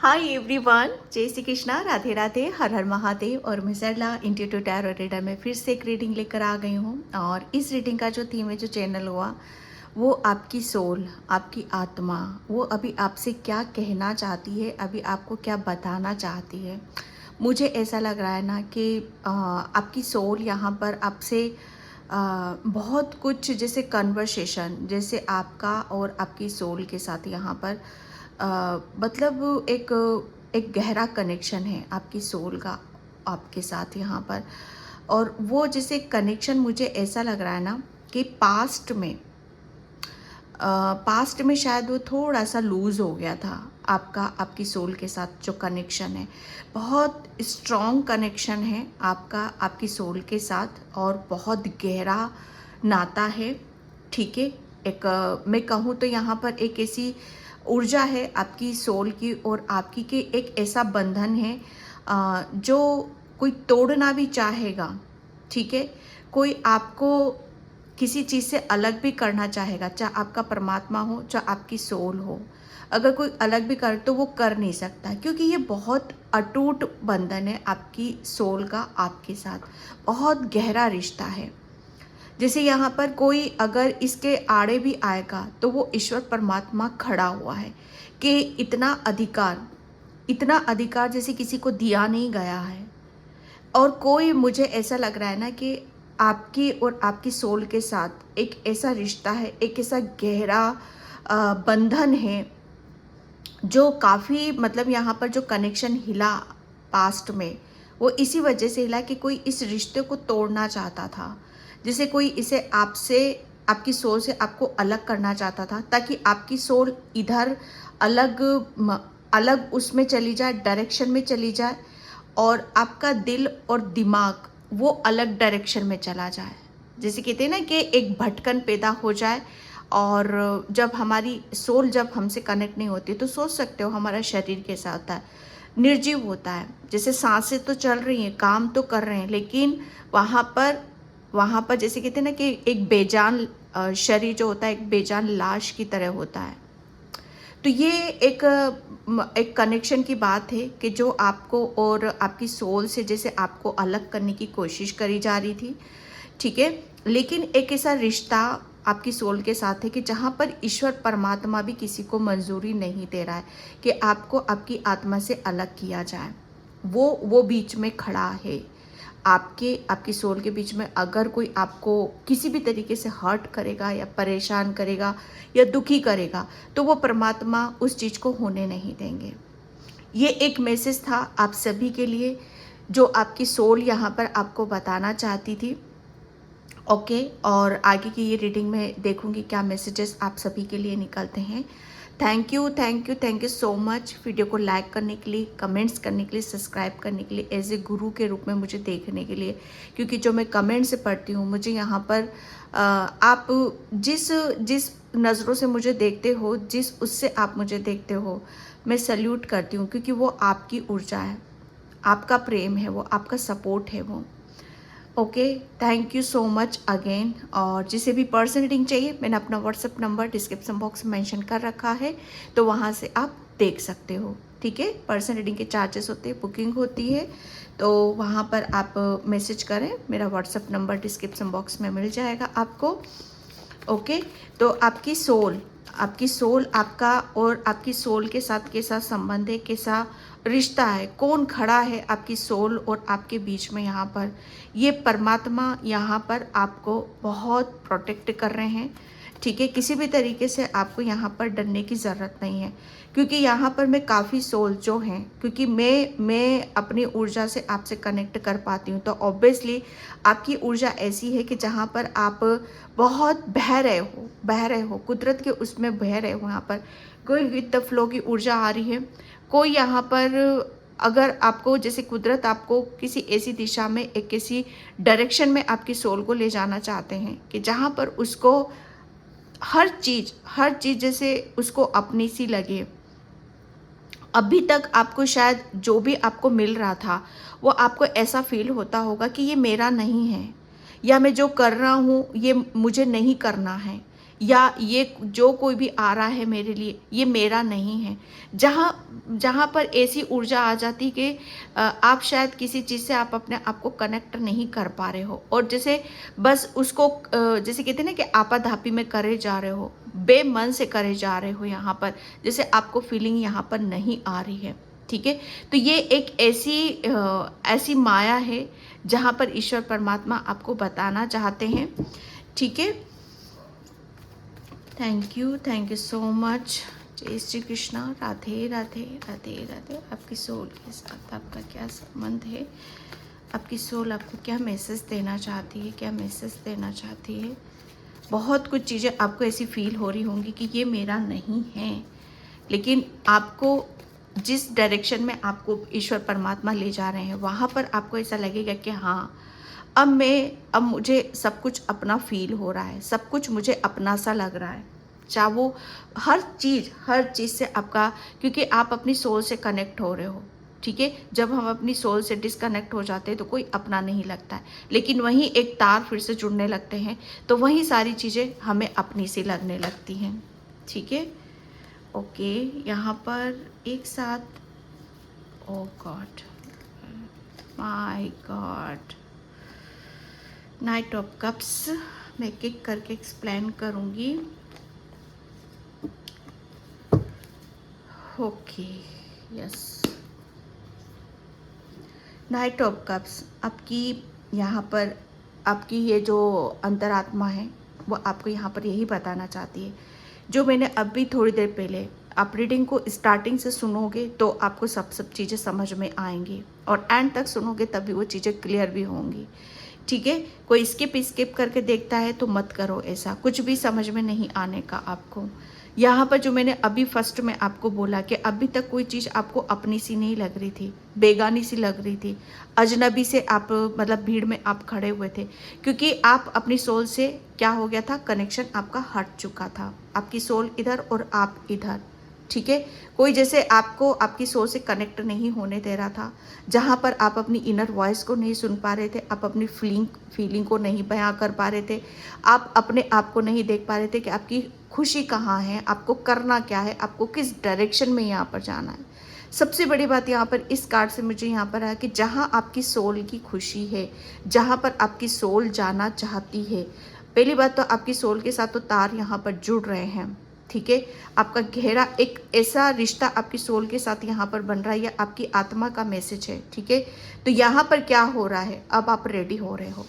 Hi everyone, जय श्री कृष्णा, राधे राधे, हर हर महादेव। और मैं सरला इंट्यूटिव टैरो रीडर में फिर से एक रीडिंग लेकर आ गई हूँ। और इस रीडिंग का जो थीम है, जो चैनल हुआ, वो आपकी सोल, आपकी आत्मा, वो अभी आपसे क्या कहना चाहती है, अभी आपको क्या बताना चाहती है। मुझे ऐसा लग रहा है ना कि आपकी सोल यहाँ पर आपसे बहुत कुछ, जैसे कन्वर्सेशन, जैसे आपका और आपकी सोल के साथ यहाँ पर मतलब एक गहरा कनेक्शन है आपकी सोल का आपके साथ यहाँ पर। और वो जैसे कनेक्शन मुझे ऐसा लग रहा है ना कि पास्ट में शायद वो थोड़ा सा लूज हो गया था आपका, आपकी सोल के साथ जो कनेक्शन है, बहुत स्ट्रॉन्ग कनेक्शन है आपका आपकी सोल के साथ, और बहुत गहरा नाता है। ठीक है, एक मैं कहूँ तो यहाँ पर एक ऐसी ऊर्जा है आपकी सोल की और आपकी के, एक ऐसा बंधन है जो कोई तोड़ना भी चाहेगा। ठीक है, कोई आपको किसी चीज़ से अलग भी करना चाहेगा, चाहे आपका परमात्मा हो, चाहे आपकी सोल हो। अगर कोई अलग भी कर तो वो कर नहीं सकता, क्योंकि ये बहुत अटूट बंधन है आपकी सोल का आपके साथ, बहुत गहरा रिश्ता है। जैसे यहाँ पर कोई अगर इसके आड़े भी आएगा तो वो ईश्वर परमात्मा खड़ा हुआ है कि इतना अधिकार जैसे किसी को दिया नहीं गया है। और कोई, मुझे ऐसा लग रहा है ना कि आपकी और आपकी सोल के साथ एक ऐसा रिश्ता है, एक ऐसा गहरा बंधन है जो काफ़ी, मतलब यहाँ पर जो कनेक्शन हिला पास्ट में, वो इसी वजह से हिला कि कोई इस रिश्ते को तोड़ना चाहता था। जैसे कोई इसे आपसे, आपकी सोल से आपको अलग करना चाहता था, ताकि आपकी सोल इधर अलग अलग उसमें चली जाए, डायरेक्शन में चली जाए, और आपका दिल और दिमाग वो अलग डायरेक्शन में चला जाए। जैसे कहते हैं ना कि एक भटकन पैदा हो जाए। और जब हमारी सोल जब हमसे कनेक्ट नहीं होती, तो सोच सकते हो हमारा शरीर कैसा होता है, निर्जीव होता है। जैसे सांसें तो चल रही हैं, काम तो कर रहे हैं, लेकिन वहाँ पर जैसे कहते हैं ना कि एक बेजान शरीर जो होता है, एक बेजान लाश की तरह होता है। तो ये एक कनेक्शन की बात है कि जो आपको और आपकी सोल से जैसे आपको अलग करने की कोशिश करी जा रही थी। ठीक है, लेकिन एक ऐसा रिश्ता आपकी सोल के साथ है कि जहाँ पर ईश्वर परमात्मा भी किसी को मंजूरी नहीं दे रहा है कि आपको आपकी आत्मा से अलग किया जाए। वो बीच में खड़ा है, आपकी सोल के बीच में। अगर कोई आपको किसी भी तरीके से हर्ट करेगा या परेशान करेगा या दुखी करेगा, तो वो परमात्मा उस चीज़ को होने नहीं देंगे। ये एक मैसेज था आप सभी के लिए, जो आपकी सोल यहाँ पर आपको बताना चाहती थी। ओके, और आगे की ये रीडिंग में देखूंगी क्या मैसेजेस आप सभी के लिए निकलते हैं। Thank you, thank you, thank you so much video को लाइक करने के लिए, कमेंट्स करने के लिए, सब्सक्राइब करने के लिए, एज ए गुरु के रूप में मुझे देखने के लिए। क्योंकि जो मैं कमेंट से पढ़ती हूँ, मुझे यहाँ पर आप जिस जिस नज़रों से मुझे देखते हो, जिस उससे आप मुझे देखते हो, मैं सल्यूट करती हूँ, क्योंकि वो आपकी ऊर्जा है, आपका प्रेम है, वो आपका सपोर्ट है वो। Okay, thank you so much again. और जिसे भी पर्सनल रीडिंग चाहिए, मैंने अपना व्हाट्सएप नंबर डिस्क्रिप्शन बॉक्स में मेंशन कर रखा है, तो वहाँ से आप देख सकते हो। ठीक है, पर्सनल रीडिंग के चार्जेस होते हैं, बुकिंग होती है, तो वहाँ पर आप मैसेज करें, मेरा व्हाट्सएप नंबर डिस्क्रिप्शन बॉक्स में मिल जाएगा आपको। ओके, तो आपकी सोल आपका और आपकी सोल के साथ कैसा संबंध है, कैसा रिश्ता है, कौन खड़ा है आपकी सोल और आपके बीच में। यहाँ पर ये परमात्मा यहाँ पर आपको बहुत प्रोटेक्ट कर रहे हैं। ठीक है, किसी भी तरीके से आपको यहाँ पर डरने की ज़रूरत नहीं है, क्योंकि यहाँ पर मैं काफ़ी सोल जो हैं, क्योंकि मैं अपनी ऊर्जा से आपसे कनेक्ट कर पाती हूँ, तो ऑब्वियसली आपकी ऊर्जा ऐसी है कि जहाँ पर आप बहुत बह रहे हो कुदरत के उसमें बह रहे हो। यहाँ पर कोई विद द फ्लो की ऊर्जा आ रही है, कोई यहाँ पर, अगर आपको जैसे कुदरत आपको किसी ऐसी दिशा में, एक किसी डायरेक्शन में आपकी सोल को ले जाना चाहते हैं कि जहाँ पर उसको हर चीज़ जैसे उसको अपनी सी लगे। अभी तक आपको शायद जो भी आपको मिल रहा था, वो आपको ऐसा फील होता होगा कि ये मेरा नहीं है, या मैं जो कर रहा हूँ ये मुझे नहीं करना है, या ये जो कोई भी आ रहा है मेरे लिए ये मेरा नहीं है। जहाँ पर ऐसी ऊर्जा आ जाती कि आप शायद किसी चीज़ से आप अपने आप को कनेक्ट नहीं कर पा रहे हो, और जैसे बस उसको जैसे कहते हैं ना कि आपाधापी में करे जा रहे हो, बेमन से करे जा रहे हो, यहाँ पर जैसे आपको फीलिंग यहाँ पर नहीं आ रही है। ठीक है, तो ये एक ऐसी माया है जहाँ पर ईश्वर परमात्मा आपको बताना चाहते हैं। ठीक है, थैंक यू सो मच। जय श्री कृष्णा। राधे राधे राधे राधे। आपकी सोल के साथ आपका क्या संबंध है? आपकी सोल आपको क्या मैसेज देना चाहती है, क्या मैसेज देना चाहती है? बहुत कुछ चीज़ें आपको ऐसी फील हो रही होंगी कि ये मेरा नहीं है, लेकिन आपको जिस डायरेक्शन में आपको ईश्वर परमात्मा ले जा रहे हैं वहाँ पर आपको ऐसा लगेगा कि हाँ, अब मुझे सब कुछ अपना फील हो रहा है, सब कुछ मुझे अपना सा लग रहा है। चाहे वो हर चीज़ से आपका, क्योंकि आप अपनी सोल से कनेक्ट हो रहे हो। ठीक है, जब हम अपनी सोल से डिस्कनेक्ट हो जाते हैं तो कोई अपना नहीं लगता है, लेकिन वहीं एक तार फिर से जुड़ने लगते हैं तो वहीं सारी चीज़ें हमें अपनी सी लगने लगती हैं। ठीक है, ओके, यहाँ पर एक साथ, oh God, my God, knight of cups मैं एक करके एक्सप्लेन करूँगी। Okay, yes, knight of cups आपकी यहाँ पर, आपकी ये जो अंतरात्मा है वो आपको यहाँ पर यही बताना चाहती है, जो मैंने अभी थोड़ी देर पहले, आप रीडिंग को स्टार्टिंग से सुनोगे तो आपको सब चीज़ें समझ में आएंगी, और एंड तक सुनोगे तभी वो चीज़ें क्लियर भी होंगी। ठीक है, कोई स्किप करके देखता है तो मत करो ऐसा, कुछ भी समझ में नहीं आने का आपको। यहाँ पर जो मैंने अभी फर्स्ट में आपको बोला कि अभी तक कोई चीज़ आपको अपनी सी नहीं लग रही थी, बेगानी सी लग रही थी, अजनबी से आप, मतलब भीड़ में आप खड़े हुए थे, क्योंकि आप अपनी सोल से क्या हो गया था, कनेक्शन आपका हट चुका था, आपकी सोल इधर और आप इधर। ठीक है, कोई जैसे आपको आपकी सोल से कनेक्ट नहीं होने दे रहा था, जहाँ पर आप अपनी इनर वॉइस को नहीं सुन पा रहे थे, आप अपनी फीलिंग को नहीं बयां कर पा रहे थे, आप अपने आप को नहीं देख पा रहे थे कि आपकी खुशी कहाँ है, आपको करना क्या है, आपको किस डायरेक्शन में यहाँ पर जाना है। सबसे बड़ी बात यहाँ पर इस कार्ड से मुझे यहाँ पर है कि जहाँ आपकी सोल की खुशी है, जहाँ पर आपकी सोल जाना चाहती है, पहली बात तो आपकी सोल के साथ तो तार यहाँ पर जुड़ रहे हैं। ठीक है, आपका गहरा एक ऐसा रिश्ता आपकी सोल के साथ यहाँ पर बन रहा है, या आपकी आत्मा का मैसेज है। ठीक है, तो यहाँ पर क्या हो रहा है, अब आप रेडी हो रहे हो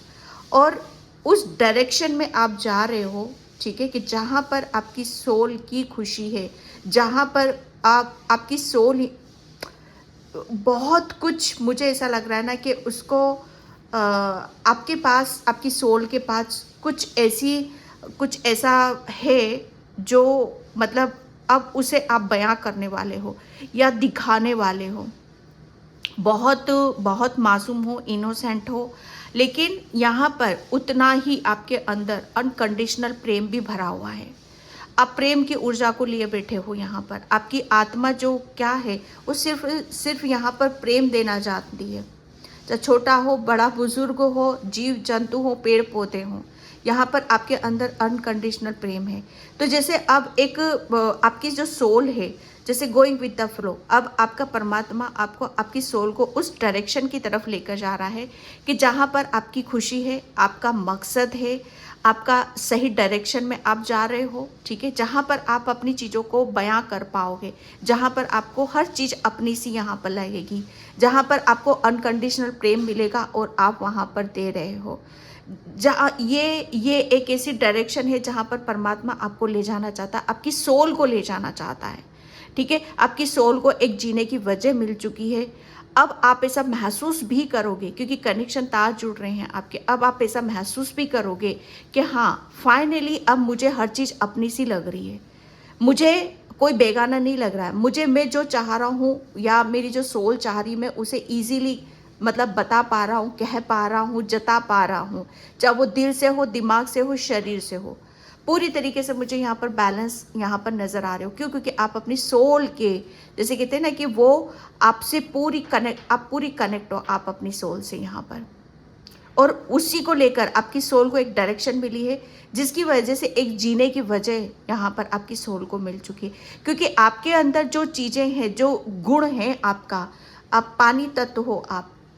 और उस डायरेक्शन में आप जा रहे हो। ठीक है, कि जहाँ पर आपकी सोल की खुशी है, जहाँ पर आपकी सोल, बहुत कुछ मुझे ऐसा लग रहा है ना कि उसको आपके पास, आपकी सोल के पास कुछ ऐसा है जो, मतलब अब उसे आप बयां करने वाले हो या दिखाने वाले हो। बहुत मासूम हो, इनोसेंट हो, लेकिन यहाँ पर उतना ही आपके अंदर अनकंडीशनल प्रेम भी भरा हुआ है। आप प्रेम की ऊर्जा को लिए बैठे हो यहाँ पर। आपकी आत्मा जो क्या है वो सिर्फ यहाँ पर प्रेम देना चाहती है, चाहे छोटा हो, बड़ा, बुजुर्ग हो, जीव जंतु हो, पेड़ पौधे हों, यहाँ पर आपके अंदर अनकंडीशनल प्रेम है। तो जैसे अब एक आपकी जो सोल है, जैसे गोइंग विद द फ्लो, अब आपका परमात्मा आपको, आपकी सोल को उस डायरेक्शन की तरफ लेकर जा रहा है कि जहाँ पर आपकी खुशी है, आपका मकसद है, आपका सही डायरेक्शन में आप जा रहे हो। ठीक है, जहाँ पर आप अपनी चीज़ों को बयां कर पाओगे, जहाँ पर आपको हर चीज़ अपनी सी यहाँ पर लगेगी, जहाँ पर आपको अनकंडीशनल प्रेम मिलेगा और आप वहाँ पर दे रहे हो। जहाँ ये एक ऐसी डायरेक्शन है जहाँ पर परमात्मा आपको ले जाना चाहता है, आपकी सोल को ले जाना चाहता है। ठीक है, आपकी सोल को एक जीने की वजह मिल चुकी है। अब आप ऐसा महसूस भी करोगे, क्योंकि कनेक्शन तार जुड़ रहे हैं आपके, अब आप ऐसा महसूस भी करोगे कि हाँ, फाइनली अब मुझे हर चीज़ अपनी सी लग रही है, मुझे कोई बेगाना नहीं लग रहा है, मुझे मैं जो चाह रहा हूँ या मेरी जो सोल चाह रही, मैं उसे ईजीली, मतलब बता पा रहा हूँ, कह पा रहा हूँ, जता पा रहा हूँ, चाहे वो दिल से हो, दिमाग से हो, शरीर से हो। पूरी तरीके से मुझे यहाँ पर बैलेंस यहाँ पर नज़र आ रहे हो। क्यों? क्योंकि आप अपनी सोल के, जैसे कहते हैं ना कि वो आपसे आप पूरी कनेक्ट हो, आप अपनी सोल से यहाँ पर। और उसी को लेकर आपकी सोल को एक डायरेक्शन मिली है, जिसकी वजह से एक जीने की वजह यहाँ पर आपकी सोल को मिल चुकी है। क्योंकि आपके अंदर जो चीज़ें हैं, जो गुण हैं आपका, आप पानी तत्व हो,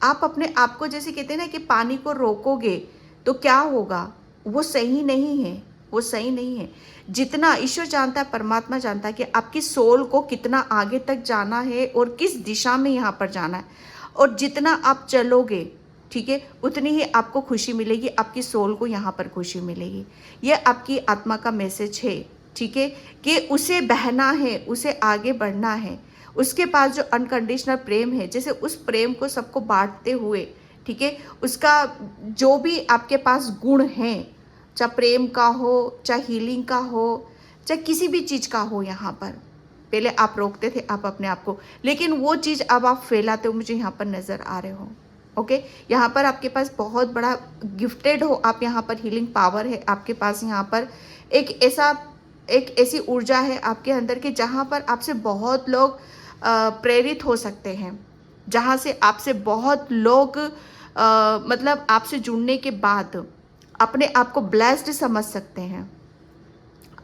आप अपने आप को जैसे कहते हैं ना कि पानी को रोकोगे तो क्या होगा, वो सही नहीं है, वो सही नहीं है। जितना ईश्वर जानता है, परमात्मा जानता है कि आपकी सोल को कितना आगे तक जाना है और किस दिशा में यहाँ पर जाना है, और जितना आप चलोगे, ठीक है, उतनी ही आपको खुशी मिलेगी, आपकी सोल को यहाँ पर खुशी मिलेगी। ये आपकी आत्मा का मैसेज है, ठीक है, कि उसे बहना है, उसे आगे बढ़ना है। उसके पास जो अनकंडीशनल प्रेम है, जैसे उस प्रेम को सबको बांटते हुए, ठीक है, उसका जो भी आपके पास गुण हैं, चाहे प्रेम का हो, चाहे हीलिंग का हो, चाहे किसी भी चीज़ का हो, यहाँ पर पहले आप रोकते थे आप अपने आप को, लेकिन वो चीज़ अब आप फैलाते हो, मुझे यहाँ पर नज़र आ रहे हो। ओके, यहाँ पर आपके पास बहुत बड़ा गिफ्टेड हो आप, यहाँ पर हीलिंग पावर है आपके पास, यहाँ पर एक ऐसी ऊर्जा है आपके अंदर कि जहाँ पर आपसे बहुत लोग प्रेरित हो सकते हैं, जहाँ से आपसे बहुत लोग मतलब आपसे जुड़ने के बाद अपने आप को ब्लेस्ड समझ सकते हैं।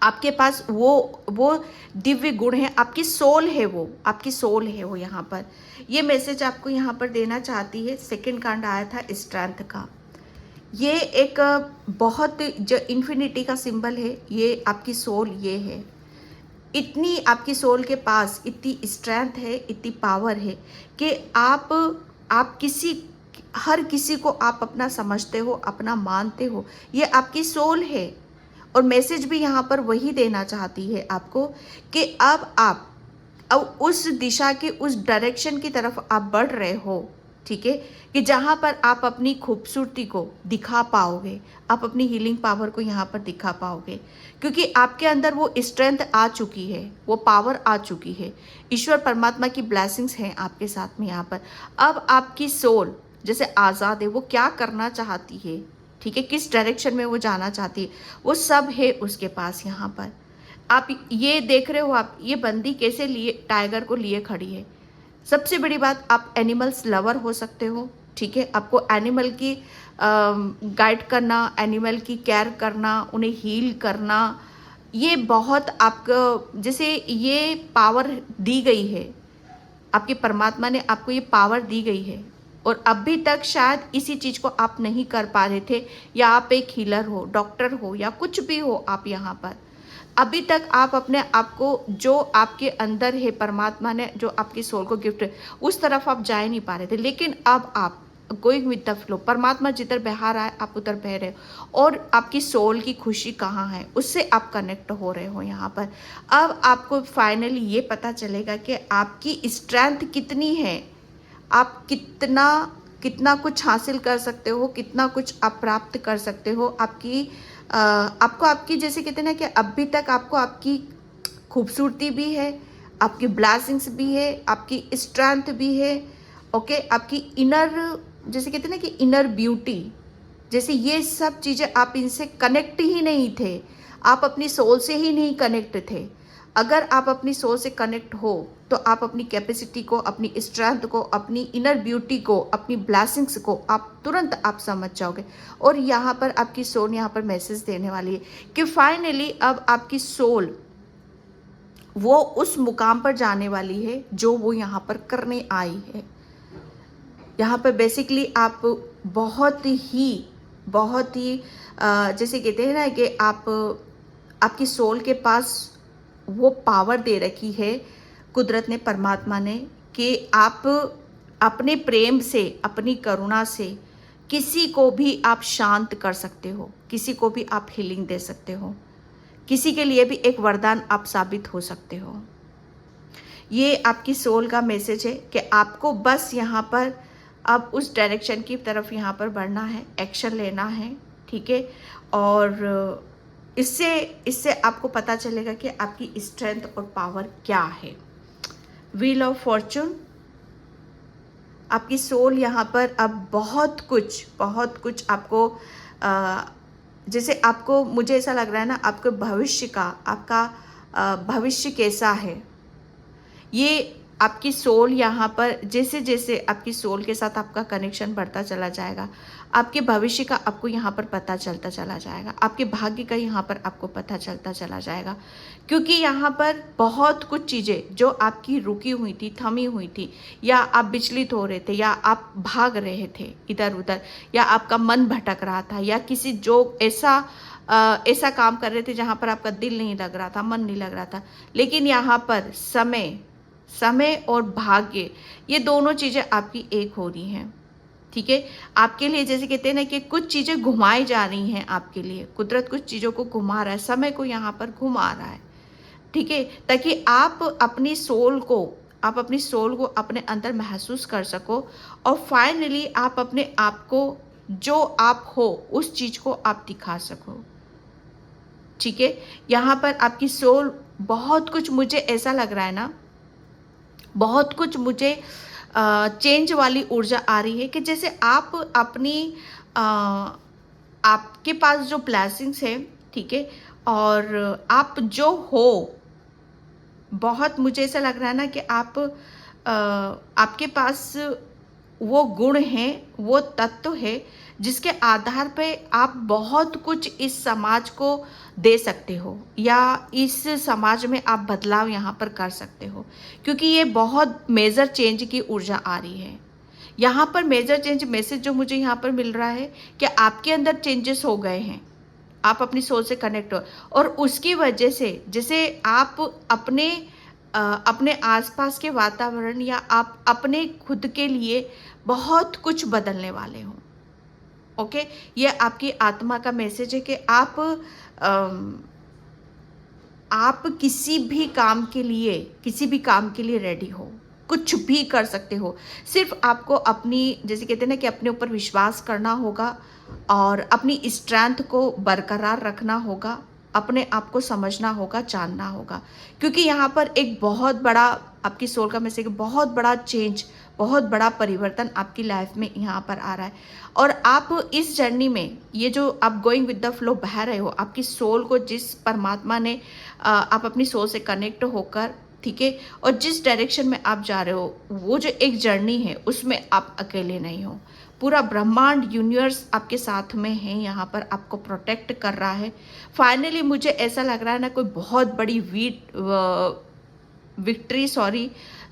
आपके पास वो दिव्य गुण है, आपकी सोल है, वो आपकी सोल है वो। यहाँ पर ये मैसेज आपको यहाँ पर देना चाहती है। सेकंड कार्ड आया था स्ट्रेंथ का। ये एक बहुत जो इन्फिनिटी का सिंबल है, ये आपकी सोल ये है। इतनी आपकी सोल के पास इतनी स्ट्रेंथ है, इतनी पावर है कि आप हर किसी को आप अपना समझते हो, अपना मानते हो। ये आपकी सोल है। और मैसेज भी यहाँ पर वही देना चाहती है आपको कि अब उस दिशा के, उस डायरेक्शन की तरफ आप बढ़ रहे हो, ठीक है, कि जहाँ पर आप अपनी खूबसूरती को दिखा पाओगे, आप अपनी हीलिंग पावर को यहाँ पर दिखा पाओगे, क्योंकि आपके अंदर वो स्ट्रेंथ आ चुकी है, वो पावर आ चुकी है। ईश्वर परमात्मा की ब्लेसिंग्स हैं आपके साथ में यहाँ पर। अब आपकी सोल जैसे आज़ाद है, वो क्या करना चाहती है, ठीक है, किस डायरेक्शन में वो जाना चाहती है, वो सब है उसके पास। यहाँ पर आप ये देख रहे हो, आप ये बंदी कैसे लिए टाइगर को लिए खड़ी है। सबसे बड़ी बात, आप एनिमल्स लवर हो सकते हो, ठीक है, आपको एनिमल की गाइड करना, एनिमल की केयर करना, उन्हें हील करना, ये बहुत आपको जैसे ये पावर दी गई है, आपके परमात्मा ने आपको ये पावर दी गई है। और अभी तक शायद इसी चीज़ को आप नहीं कर पा रहे थे, या आप एक हीलर हो, डॉक्टर हो, या कुछ भी हो आप यहाँ पर, अभी तक आप अपने आप को जो आपके अंदर है, परमात्मा ने जो आपकी सोल को गिफ्ट, उस तरफ आप जा नहीं पा रहे थे। लेकिन अब आप गोइंग विद द फ्लो, परमात्मा जिधर बहा रहा है आप उधर बह रहे हो। और आपकी सोल की खुशी कहाँ है, उससे आप कनेक्ट हो रहे हो यहाँ पर। अब आपको फाइनली ये पता चलेगा कि आपकी स्ट्रेंथ कितनी है, आप कितना कितना कुछ हासिल कर सकते हो, कितना कुछ आप प्राप्त कर सकते हो। आपको आपकी जैसे कहते हैं ना कि अभी तक आपको आपकी खूबसूरती भी है, आपकी ब्लेसिंग्स भी है, आपकी स्ट्रेंथ भी है, ओके, आपकी इनर जैसे कहते हैं ना कि इनर ब्यूटी, जैसे ये सब चीज़ें आप इनसे कनेक्ट ही नहीं थे, आप अपनी सोल से ही नहीं कनेक्ट थे। अगर आप अपनी सोल से कनेक्ट हो तो आप अपनी कैपेसिटी को, अपनी स्ट्रेंथ को, अपनी इनर ब्यूटी को, अपनी ब्लेसिंग्स को आप तुरंत आप समझ जाओगे। और यहाँ पर आपकी सोल यहाँ पर मैसेज देने वाली है कि फाइनली अब आपकी सोल वो उस मुकाम पर जाने वाली है जो वो यहाँ पर करने आई है। यहाँ पर बेसिकली आप बहुत ही जैसे कहते हैं ना कि आपकी सोल के पास वो पावर दे रखी है कुदरत ने, परमात्मा ने, कि आप अपने प्रेम से, अपनी करुणा से किसी को भी आप शांत कर सकते हो, किसी को भी आप हीलिंग दे सकते हो, किसी के लिए भी एक वरदान आप साबित हो सकते हो। ये आपकी सोल का मैसेज है कि आपको बस यहाँ पर अब उस डायरेक्शन की तरफ यहाँ पर बढ़ना है, एक्शन लेना है, ठीक है। और इससे आपको पता चलेगा कि आपकी स्ट्रेंथ और पावर क्या है। व्हील ऑफ फॉर्चून, आपकी सोल यहाँ पर अब बहुत कुछ आपको जैसे आपको, मुझे ऐसा लग रहा है ना, आपके भविष्य का, आपका भविष्य कैसा है, ये आपकी सोल यहाँ पर जैसे जैसे आपकी सोल के साथ आपका कनेक्शन बढ़ता चला जाएगा, आपके भविष्य का आपको यहाँ पर पता चलता चला जाएगा, आपके भाग्य का यहाँ पर आपको पता चलता चला जाएगा। क्योंकि यहाँ पर बहुत कुछ चीज़ें जो आपकी रुकी हुई थी, थमी हुई थी, या आप विचलित हो रहे थे, या आप भाग रहे थे इधर उधर, या आपका मन भटक रहा था, या किसी जो ऐसा काम कर रहे थे जहाँ पर आपका दिल नहीं लग रहा था, मन नहीं लग रहा था, लेकिन यहाँ पर समय और भाग्य, ये दोनों चीज़ें आपकी एक हो रही हैं। ठीक है, आपके लिए जैसे कहते हैं ना कि कुछ चीज़ें घुमाई जा रही हैं आपके लिए, कुदरत कुछ चीज़ों को घुमा रहा है, समय को यहाँ पर घुमा रहा है। ठीक है, ताकि आप अपनी सोल को अपने अंदर महसूस कर सको, और फाइनली आप अपने आप को जो आप हो उस चीज़ को आप दिखा सको। ठीक है, यहाँ पर आपकी सोल बहुत कुछ, मुझे ऐसा लग रहा है ना, बहुत कुछ मुझे चेंज वाली ऊर्जा आ रही है कि जैसे आप अपनी आपके पास जो ब्लेसिंग्स है, ठीक है, और आप जो हो, बहुत मुझे ऐसा लग रहा है ना कि आपके पास वो गुण हैं, वो तत्व है जिसके आधार पे आप बहुत कुछ इस समाज को दे सकते हो, या इस समाज में आप बदलाव यहाँ पर कर सकते हो। क्योंकि ये बहुत मेजर चेंज की ऊर्जा आ रही है यहाँ पर। मेजर चेंज मैसेज जो मुझे यहाँ पर मिल रहा है कि आपके अंदर चेंजेस हो गए हैं, आप अपनी सोच से कनेक्ट हो, और उसकी वजह से जैसे आप अपने आसपास के वातावरण, या आप अपने खुद के लिए बहुत कुछ बदलने वाले हो। ओके, ये आपकी आत्मा का मैसेज है कि आप किसी भी काम के लिए रेडी हो, कुछ भी कर सकते हो। सिर्फ आपको अपनी, जैसे कहते हैं ना कि अपने ऊपर विश्वास करना होगा, और अपनी स्ट्रेंथ को बरकरार रखना होगा, अपने आप को समझना होगा, जानना होगा। क्योंकि यहाँ पर एक बहुत बड़ा आपकी सोल का मैसेज, बहुत बड़ा चेंज, बहुत बड़ा परिवर्तन आपकी लाइफ में यहाँ पर आ रहा है। और आप इस जर्नी में, ये जो आप गोइंग विद द फ्लो बह रहे हो, आपकी सोल को जिस परमात्मा ने आप अपनी सोल से कनेक्ट होकर, ठीक है, और जिस डायरेक्शन में आप जा रहे हो, वो जो एक जर्नी है, उसमें आप अकेले नहीं हो। पूरा ब्रह्मांड, यूनिवर्स आपके साथ में है, यहाँ पर आपको प्रोटेक्ट कर रहा है। फाइनली मुझे ऐसा लग रहा है ना, कोई बहुत बड़ी विक्ट्री,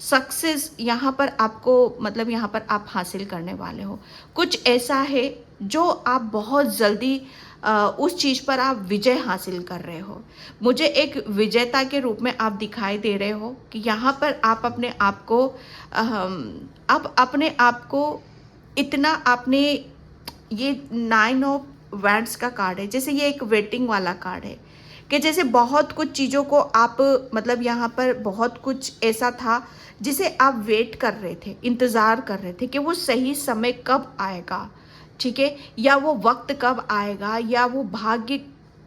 सक्सेस यहाँ पर आपको, मतलब यहाँ पर आप हासिल करने वाले हो। कुछ ऐसा है जो आप बहुत जल्दी उस चीज़ पर आप विजय हासिल कर रहे हो। मुझे एक विजेता के रूप में आप दिखाई दे रहे हो कि यहाँ पर आप अपने आप को इतना आपने, ये 9 ऑफ वैंड्स का कार्ड है, जैसे ये एक वेटिंग वाला कार्ड है कि जैसे बहुत कुछ चीज़ों को आप, मतलब यहाँ पर बहुत कुछ ऐसा था जिसे आप वेट कर रहे थे, इंतज़ार कर रहे थे कि वो सही समय कब आएगा, ठीक है, या वो वक्त कब आएगा, या वो भाग्य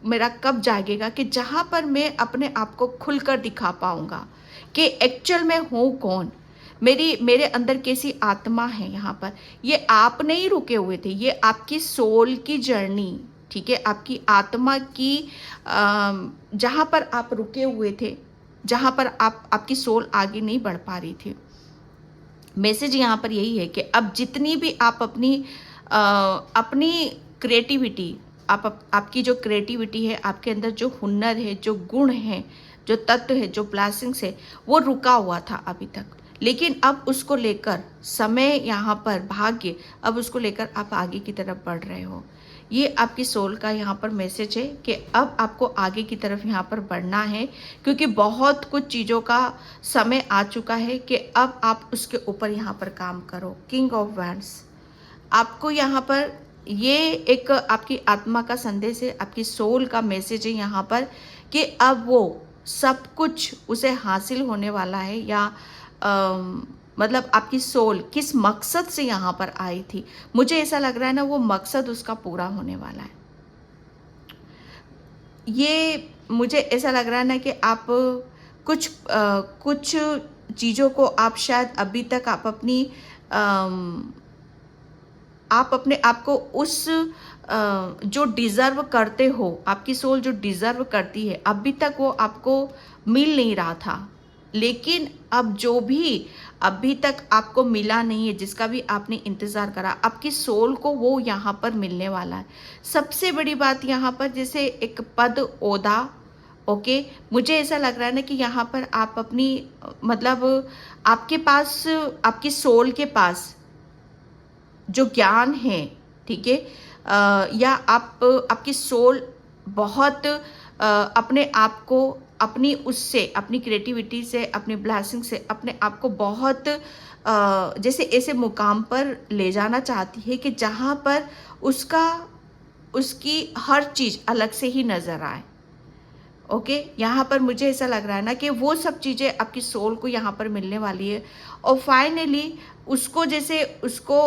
मेरा कब जागेगा कि जहाँ पर मैं अपने आप को खुलकर दिखा पाऊँगा कि एक्चुअल में हूँ कौन, मेरे अंदर कैसी आत्मा है। यहाँ पर ये आप नहीं रुके हुए थे, ये आपकी सोल की जर्नी, ठीक है, आपकी आत्मा की जहाँ पर आप रुके हुए थे, जहाँ पर आपकी सोल आगे नहीं बढ़ पा रही थी। मैसेज यहाँ पर यही है कि अब जितनी भी आप अपनी क्रिएटिविटी, आपकी जो क्रिएटिविटी है, आपके अंदर जो हुनर है, जो गुण है, जो तत्व है, जो ब्लेसिंग्स है, वो रुका हुआ था अभी तक, लेकिन अब उसको लेकर समय, यहाँ पर भाग्य, अब उसको लेकर आप आगे की तरफ बढ़ रहे हो। ये आपकी सोल का यहाँ पर मैसेज है कि अब आपको आगे की तरफ यहाँ पर बढ़ना है, क्योंकि बहुत कुछ चीज़ों का समय आ चुका है कि अब आप उसके ऊपर यहाँ पर काम करो। किंग ऑफ वैंड्स, आपको यहाँ पर ये एक आपकी आत्मा का संदेश है, आपकी सोल का मैसेज है यहाँ पर कि अब वो सब कुछ उसे हासिल होने वाला है, या मतलब आपकी सोल किस मकसद से यहाँ पर आई थी, मुझे ऐसा लग रहा है ना, वो मकसद उसका पूरा होने वाला है। ये मुझे ऐसा लग रहा है ना कि आप कुछ चीज़ों को आप शायद अभी तक आप अपने आप को उस जो डिज़र्व करते हो, आपकी सोल जो डिज़र्व करती है, अभी तक वो आपको मिल नहीं रहा था, लेकिन अब जो भी अभी तक आपको मिला नहीं है, जिसका भी आपने इंतज़ार करा, आपकी सोल को वो यहाँ पर मिलने वाला है। सबसे बड़ी बात यहाँ पर जैसे एक पद, ओहदा, ओके, मुझे ऐसा लग रहा है ना कि यहाँ पर आप अपनी मतलब आपके पास, आपकी सोल के पास जो ज्ञान है, ठीक है, या आपकी सोल बहुत अपने आप को अपनी उससे, अपनी क्रिएटिविटी से, अपनी ब्लेसिंग से अपने आप को बहुत जैसे ऐसे मुकाम पर ले जाना चाहती है कि जहाँ पर उसका उसकी हर चीज़ अलग से ही नज़र आए। ओके, यहाँ पर मुझे ऐसा लग रहा है ना कि वो सब चीज़ें आपकी सोल को यहाँ पर मिलने वाली है। और फाइनली उसको जैसे उसको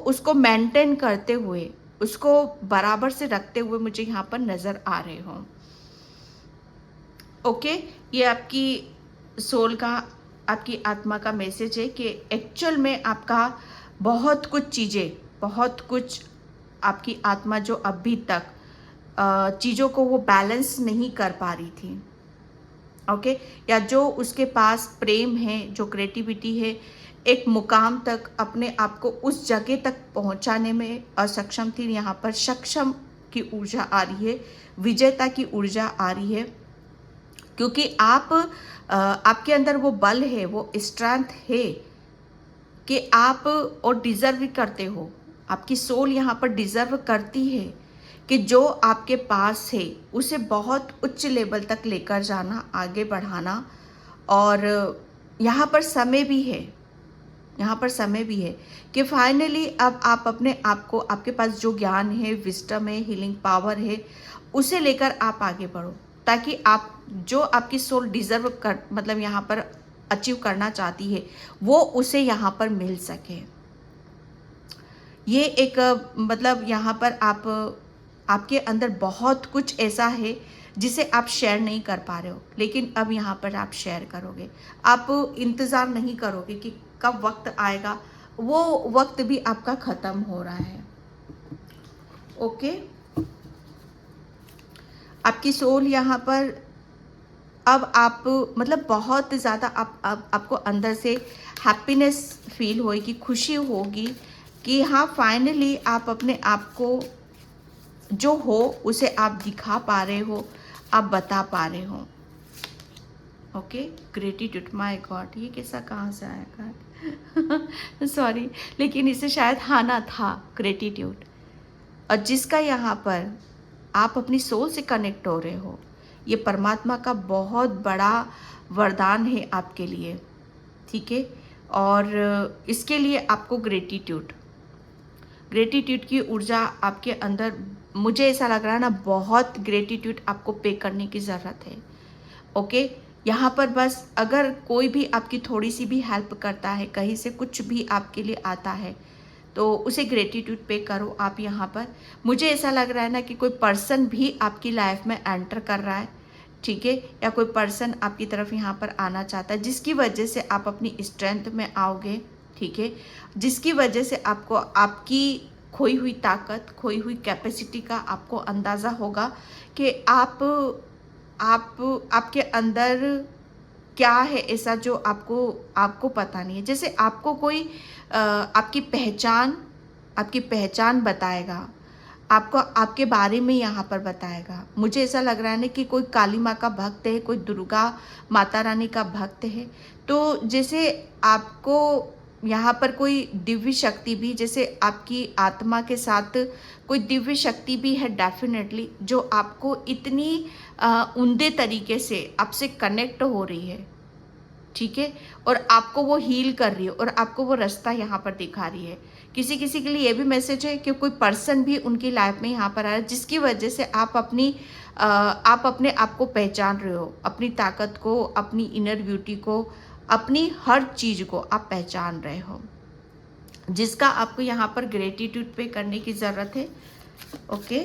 उसको मेंटेन करते हुए, उसको बराबर से रखते हुए मुझे यहाँ पर नज़र आ रहे हो। ओके, ये आपकी सोल का, आपकी आत्मा का मैसेज है कि एक्चुअल में आपका बहुत कुछ चीज़ें, बहुत कुछ आपकी आत्मा जो अभी तक चीज़ों को वो बैलेंस नहीं कर पा रही थी, ओके, या जो उसके पास प्रेम है, जो क्रिएटिविटी है, एक मुकाम तक अपने आप को उस जगह तक पहुंचाने में असक्षम थी, यहाँ पर सक्षम की ऊर्जा आ रही है, विजेता की ऊर्जा आ रही है, क्योंकि आपके अंदर वो बल है, वो स्ट्रेंथ है कि आप और डिज़र्व भी करते हो। आपकी सोल यहाँ पर डिज़र्व करती है कि जो आपके पास है उसे बहुत उच्च लेवल तक लेकर जाना, आगे बढ़ाना। और यहाँ पर समय भी है, यहाँ पर समय भी है कि फाइनली अब आप अपने आप को, आपके पास जो ज्ञान है, विजडम है, हीलिंग पावर है, उसे लेकर आप आगे बढ़ो, ताकि आप जो आपकी सोल डिज़र्व कर, मतलब यहाँ पर अचीव करना चाहती है, वो उसे यहाँ पर मिल सके। ये एक मतलब यहाँ पर आपके अंदर बहुत कुछ ऐसा है जिसे आप शेयर नहीं कर पा रहे हो, लेकिन अब यहाँ पर आप शेयर करोगे। आप इंतज़ार नहीं करोगे कि कब वक्त आएगा, वो वक्त भी आपका ख़त्म हो रहा है। ओके, आपकी सोल यहाँ पर अब आप मतलब बहुत ज़्यादा आपको अंदर से हैप्पीनेस फील होगी, खुशी होगी कि हाँ, फाइनली आप अपने आप को जो हो उसे आप दिखा पा रहे हो, आप बता पा रहे हो। ओके, ग्रेटिट्यूड, माय गॉड, ये कैसा कहाँ से आया कार्ड सॉरी, लेकिन इसे शायद आना था, ग्रेटिट्यूड। और जिसका यहाँ पर आप अपनी सोल से कनेक्ट हो रहे हो, ये परमात्मा का बहुत बड़ा वरदान है आपके लिए, ठीक है। और इसके लिए आपको ग्रेटिट्यूड की ऊर्जा आपके अंदर, मुझे ऐसा लग रहा है ना, बहुत ग्रेटिट्यूड आपको पे करने की ज़रूरत है। ओके, यहाँ पर बस अगर कोई भी आपकी थोड़ी सी भी हेल्प करता है, कहीं से कुछ भी आपके लिए आता है, तो उसे ग्रेटिट्यूड पे करो आप यहाँ पर। मुझे ऐसा लग रहा है ना कि कोई पर्सन भी आपकी लाइफ में एंटर कर रहा है, ठीक है, या कोई पर्सन आपकी तरफ यहाँ पर आना चाहता है, जिसकी वजह से आप अपनी स्ट्रेंथ में आओगे, ठीक है, जिसकी वजह से आपको आपकी खोई हुई ताकत, खोई हुई कैपेसिटी का आपको अंदाज़ा होगा कि आपके अंदर क्या है ऐसा जो आपको पता नहीं है। जैसे आपको कोई आपकी पहचान बताएगा, आपको आपके बारे में यहाँ पर बताएगा। मुझे ऐसा लग रहा है ना कि कोई काली माँ का भक्त है, कोई दुर्गा माता रानी का भक्त है, तो जैसे आपको यहाँ पर कोई दिव्य शक्ति भी, जैसे आपकी आत्मा के साथ कोई दिव्य शक्ति भी है डेफिनेटली, जो आपको इतनी उम्दे तरीके से आपसे कनेक्ट हो रही है, ठीक है, और आपको वो हील कर रही है और आपको वो रास्ता यहाँ पर दिखा रही है। किसी किसी के लिए ये भी मैसेज है कि कोई पर्सन भी उनकी लाइफ में यहाँ पर आया, जिसकी वजह से आप अपने आप को पहचान रहे हो, अपनी ताकत को, अपनी इनर ब्यूटी को, अपनी हर चीज़ को आप पहचान रहे हो, जिसका आपको यहाँ पर ग्रेटिट्यूड पे करने की ज़रूरत है। ओके,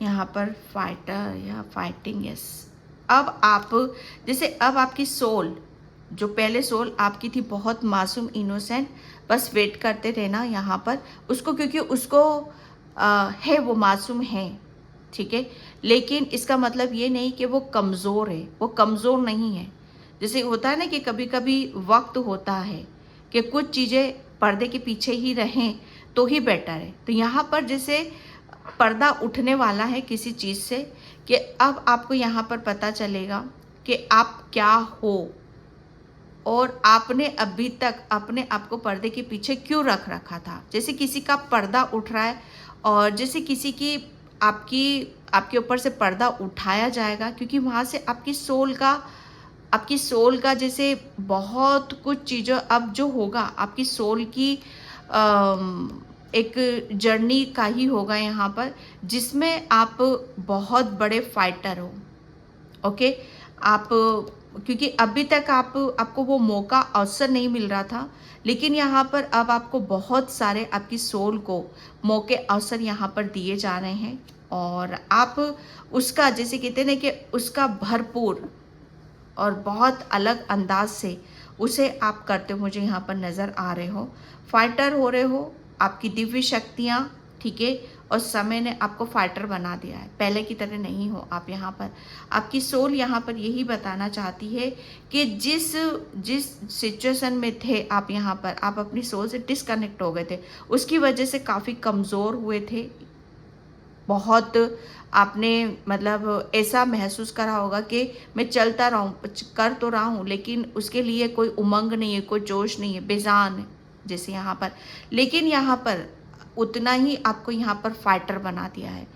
यहाँ पर फाइटर या फाइटिंग, यस। अब अब आपकी सोल, जो पहले सोल आपकी थी बहुत मासूम, इनोसेंट, बस वेट करते रहना यहाँ पर उसको, क्योंकि उसको है, वो मासूम है, ठीक है। लेकिन इसका मतलब ये नहीं कि वो कमज़ोर है, वो कमज़ोर नहीं है। जैसे होता है ना कि कभी कभी वक्त होता है कि कुछ चीज़ें पर्दे के पीछे ही रहें तो ही बेटर है। तो यहाँ पर जैसे पर्दा उठने वाला है किसी चीज़ से, कि अब आपको यहाँ पर पता चलेगा कि आप क्या हो और आपने अभी तक अपने आप को पर्दे के पीछे क्यों रख रखा था। जैसे किसी का पर्दा उठ रहा है और जैसे किसी की आपकी आपके ऊपर से पर्दा उठाया जाएगा, क्योंकि वहाँ से आपकी सोल का जैसे बहुत कुछ चीज़ों अब जो होगा आपकी सोल की एक जर्नी का ही होगा यहाँ पर, जिसमें आप बहुत बड़े फाइटर हो। ओके। आप क्योंकि अभी तक आपको वो मौका अवसर नहीं मिल रहा था, लेकिन यहाँ पर अब आपको बहुत सारे आपकी सोल को मौके अवसर यहाँ पर दिए जा रहे हैं और आप उसका जैसे कहते हैं ना कि उसका भरपूर और बहुत अलग अंदाज से उसे आप करते हो मुझे यहाँ पर नज़र आ रहे हो। फाइटर हो रहे हो, आपकी दिव्य शक्तियाँ, ठीक है। और समय ने आपको फाइटर बना दिया है, पहले की तरह नहीं हो आप यहाँ पर। आपकी सोल यहाँ पर यही बताना चाहती है कि जिस जिस सिचुएशन में थे आप यहाँ पर, आप अपनी सोल से डिस्कनेक्ट हो गए थे, उसकी वजह से काफ़ी कमज़ोर हुए थे। बहुत आपने मतलब ऐसा महसूस करा होगा कि मैं चलता रहूँ, कर तो रहा हूँ, लेकिन उसके लिए कोई उमंग नहीं है, कोई जोश नहीं है, बेजान है जैसे यहाँ पर। लेकिन यहाँ पर उतना ही आपको यहाँ पर फाइटर बना दिया है,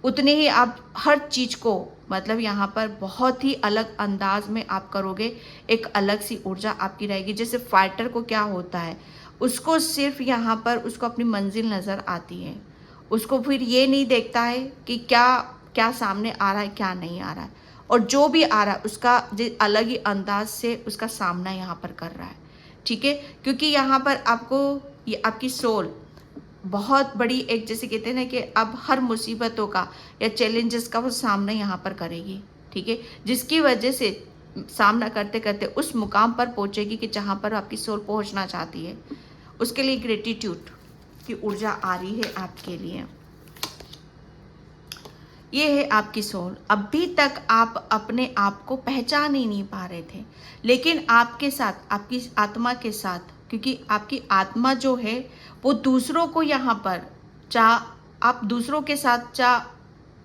उतने ही आप हर चीज़ को मतलब यहाँ पर बहुत ही अलग अंदाज में आप करोगे। एक अलग सी ऊर्जा आपकी रहेगी। जैसे फाइटर को क्या होता है, उसको सिर्फ यहाँ पर उसको अपनी मंजिल नज़र आती है, उसको फिर ये नहीं देखता है कि क्या क्या सामने आ रहा है क्या नहीं आ रहा है, और जो भी आ रहा है उसका अलग ही अंदाज से उसका सामना यहाँ पर कर रहा है, ठीक है। क्योंकि यहाँ पर आपको ये आपकी सोल बहुत बड़ी एक जैसे कहते हैं ना कि अब हर मुसीबतों का या चैलेंजेस का वो सामना यहाँ पर करेगी, ठीक है। जिसकी वजह से सामना करते करते उस मुकाम पर पहुँचेगी कि जहाँ पर आपकी सोल पहुँचना चाहती है। उसके लिए ग्रेटिट्यूड की ऊर्जा आ रही है आपके लिए। ये है आपकी सोल। अभी तक आप अपने आप को पहचान ही नहीं पा रहे थे, लेकिन आपके साथ आपकी आत्मा के साथ, क्योंकि आपकी आत्मा जो है वो दूसरों को यहाँ पर आप दूसरों के साथ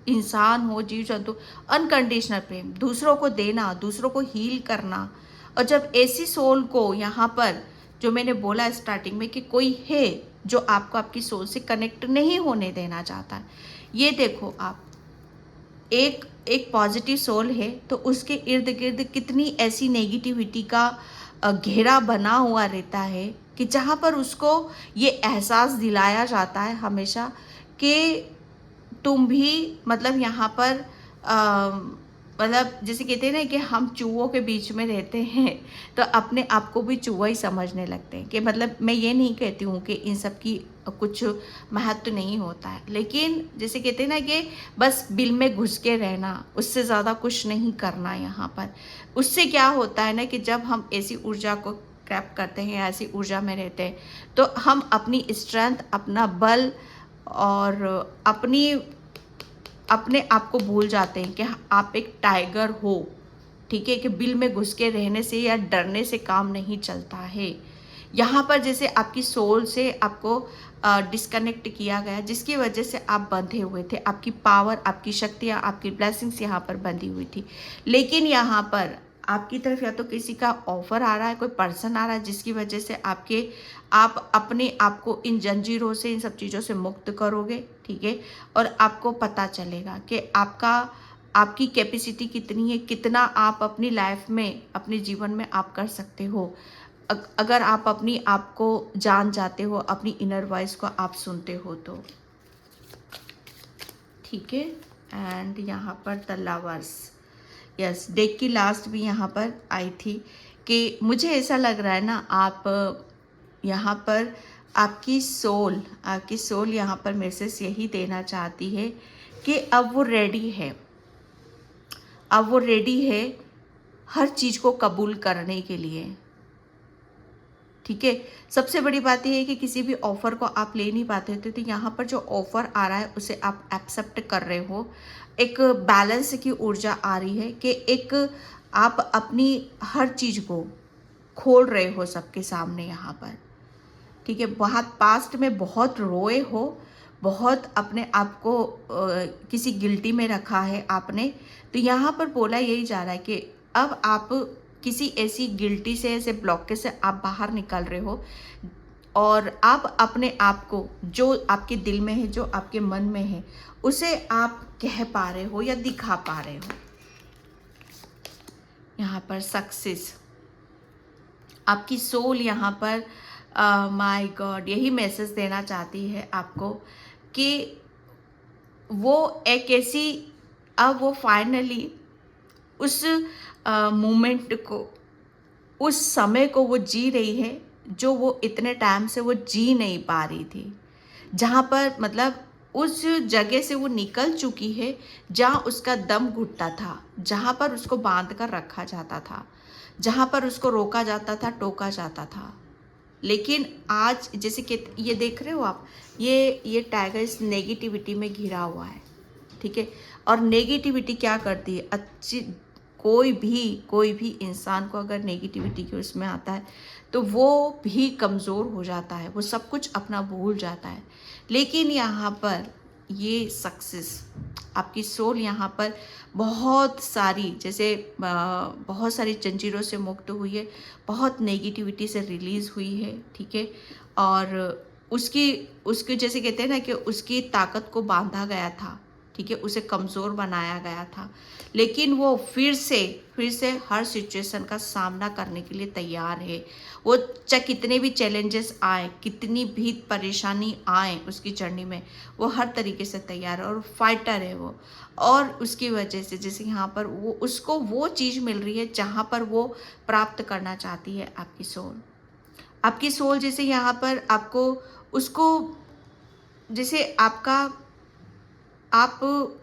इंसान हो जीव जंतु, अनकंडीशनल प्रेम दूसरों को देना, दूसरों को हील करना। और जब ऐसी सोल को यहाँ पर जो मैंने बोला स्टार्टिंग में कि कोई है जो आपको आपकी सोल से कनेक्ट नहीं होने देना चाहता है, ये देखो आप एक एक पॉजिटिव सोल है तो उसके इर्द गिर्द कितनी ऐसी नेगेटिविटी का घेरा बना हुआ रहता है कि जहाँ पर उसको ये एहसास दिलाया जाता है हमेशा कि तुम भी मतलब यहाँ पर मतलब जैसे कहते हैं ना कि हम चूहों के बीच में रहते हैं तो अपने आप को भी चूहा ही समझने लगते हैं। कि मतलब मैं ये नहीं कहती हूँ कि इन सब की कुछ महत्व नहीं होता है, लेकिन जैसे कहते हैं ना कि बस बिल में घुस के रहना, उससे ज़्यादा कुछ नहीं करना यहाँ पर। उससे क्या होता है ना कि जब हम ऐसी ऊर्जा को क्रैप करते हैं, ऐसी ऊर्जा में रहते हैं, तो हम अपनी स्ट्रेंथ, अपना बल और अपने आप को भूल जाते हैं कि आप एक टाइगर हो, ठीक है। कि बिल में घुस के रहने से या डरने से काम नहीं चलता है। यहाँ पर जैसे आपकी सोल से आपको डिस्कनेक्ट किया गया, जिसकी वजह से आप बंधे हुए थे, आपकी पावर, आपकी शक्तियाँ, आपकी ब्लेसिंग्स यहाँ पर बंधी हुई थी। लेकिन यहाँ पर आपकी तरफ या तो किसी का ऑफर आ रहा है, कोई पर्सन आ रहा है, जिसकी वजह से आप अपने आप को इन जंजीरों से, इन सब चीज़ों से मुक्त करोगे, ठीक है। और आपको पता चलेगा कि आपकी कैपेसिटी कितनी है, कितना आप अपनी लाइफ में, अपने जीवन में आप कर सकते हो। अगर आप अपनी आप को जान जाते हो, अपनी इनर वॉइस को आप सुनते हो तो, ठीक है। एंड यहाँ पर द लवर्स, यस, डेक की लास्ट भी यहाँ पर आई थी कि मुझे ऐसा लग रहा है ना, आप यहाँ पर आपकी सोल यहाँ पर मैसेज यही देना चाहती है कि अब वो रेडी है, अब वो रेडी है हर चीज़ को कबूल करने के लिए। ठीक है। सबसे बड़ी बात ये है कि किसी भी ऑफ़र को आप ले नहीं पाते थे, तो यहाँ पर जो ऑफ़र आ रहा है उसे आप एक्सेप्ट कर रहे हो। एक बैलेंस की ऊर्जा आ रही है कि एक आप अपनी हर चीज़ को खोल रहे हो सबके सामने यहाँ पर, ठीक है। बहुत पास्ट में बहुत रोए हो, बहुत अपने आप को किसी गिल्टी में रखा है आपने, तो यहाँ पर बोला यही जा रहा है कि अब आप किसी ऐसी गिल्टी से, ऐसे ब्लॉकेज से आप बाहर निकल रहे हो और आप अपने आप को, जो आपके दिल में है, जो आपके मन में है, उसे आप कह पा रहे हो या दिखा पा रहे हो। यहाँ पर सक्सेस, आपकी सोल यहाँ पर माय गॉड यही मैसेज देना चाहती है आपको कि वो एक ऐसी, अब वो फाइनली उस मोमेंट को, उस समय को वो जी रही है जो वो इतने टाइम से वो जी नहीं पा रही थी। जहाँ पर मतलब उस जगह से वो निकल चुकी है जहाँ उसका दम घुटता था, जहाँ पर उसको बांध कर रखा जाता था, जहाँ पर उसको रोका जाता था, टोका जाता था। लेकिन आज जैसे कि ये देख रहे हो आप, ये टाइगर इस नेगेटिविटी में घिरा हुआ है, ठीक है। और नेगेटिविटी क्या करती है, अच्छी कोई भी इंसान को अगर नेगेटिविटी के उसमें आता है तो वो भी कमज़ोर हो जाता है, वो सब कुछ अपना भूल जाता है। लेकिन यहाँ पर ये सक्सेस, आपकी सोल यहाँ पर बहुत सारी, जैसे बहुत सारी जंजीरों से मुक्त हुई है, बहुत नेगेटिविटी से रिलीज़ हुई है, ठीक है। और उसकी उसकी जैसे कहते हैं ना कि उसकी ताकत को बांधा गया था, ठीक है, उसे कमज़ोर बनाया गया था। लेकिन वो फिर से हर सिचुएशन का सामना करने के लिए तैयार है। वो चाहे कितने भी चैलेंजेस आए, कितनी भी परेशानी आए उसकी जर्नी में, वो हर तरीके से तैयार है और फाइटर है वो। और उसकी वजह से जैसे यहाँ पर वो, उसको वो चीज़ मिल रही है जहाँ पर वो प्राप्त करना चाहती है। आपकी सोल जैसे यहाँ पर आपको, उसको, जैसे आप